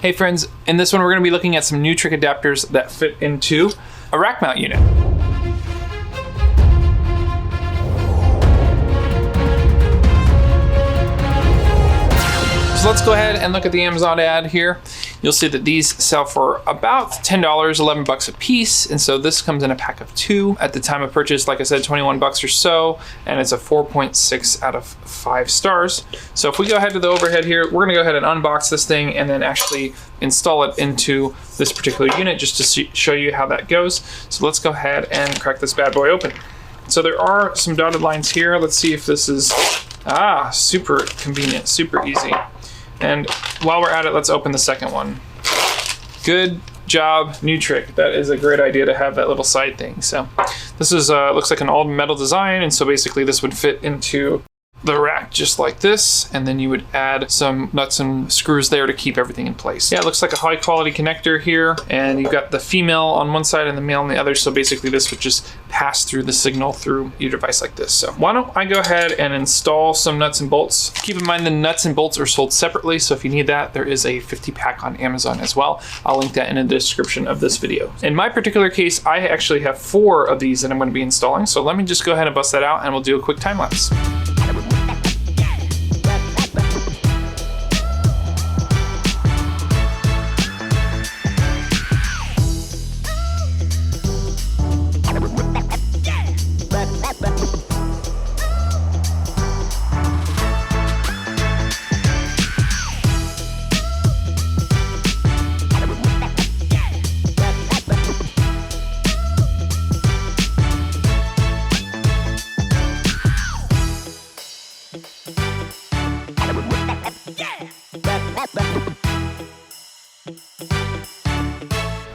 Hey friends, in this one we're going to be looking at some Newtik adapters that fit into a rack mount unit. So let's go ahead and look at the Amazon ad here. You'll see that these sell for about $10, 11 bucks a piece. And so this comes in a pack of 2. At the time of purchase, like I said, 21 bucks or so, and it's a 4.6 out of 5 stars. So if we go ahead to the overhead here, we're gonna go ahead and unbox this thing and then actually install it into this particular unit just to show you how that goes. So let's go ahead and crack this bad boy open. So there are some dotted lines here. Let's see if this is, super convenient, super easy. And while we're at it, let's open the second one. Good job, Newtik. That is a great idea to have that little side thing. So this is looks like an old metal design, and so basically this would fit into the rack just like this, and then you would add some nuts and screws there to keep everything in place. Yeah, it looks like a high quality connector here, and you've got the female on one side and the male on the other, so basically this would just pass through the signal through your device like this. So why don't I go ahead and install some nuts and bolts. Keep in mind the nuts and bolts are sold separately, so if you need that, there is a 50 pack on Amazon as well. I'll link that in the description of this video. In my particular case, I actually have 4 of these that I'm going to be installing, so let me just go ahead and bust that out and we'll do a quick time lapse.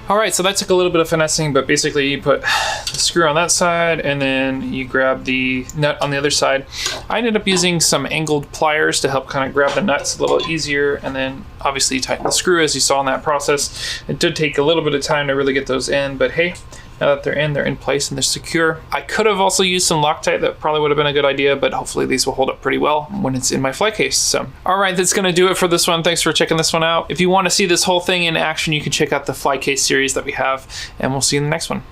All right, so that took a little bit of finessing, but basically you put the screw on that side and then you grab the nut on the other side. I ended up using some angled pliers to help kind of grab the nuts a little easier, and then obviously you tighten the screw as you saw in that process. It did take a little bit of time to really get those in, but hey, now that they're in place and they're secure. I could have also used some Loctite. That probably would have been a good idea, but hopefully these will hold up pretty well when it's in my fly case. So, all right, that's gonna do it for this one. Thanks for checking this one out. If you wanna see this whole thing in action, you can check out the fly case series that we have, and we'll see you in the next one.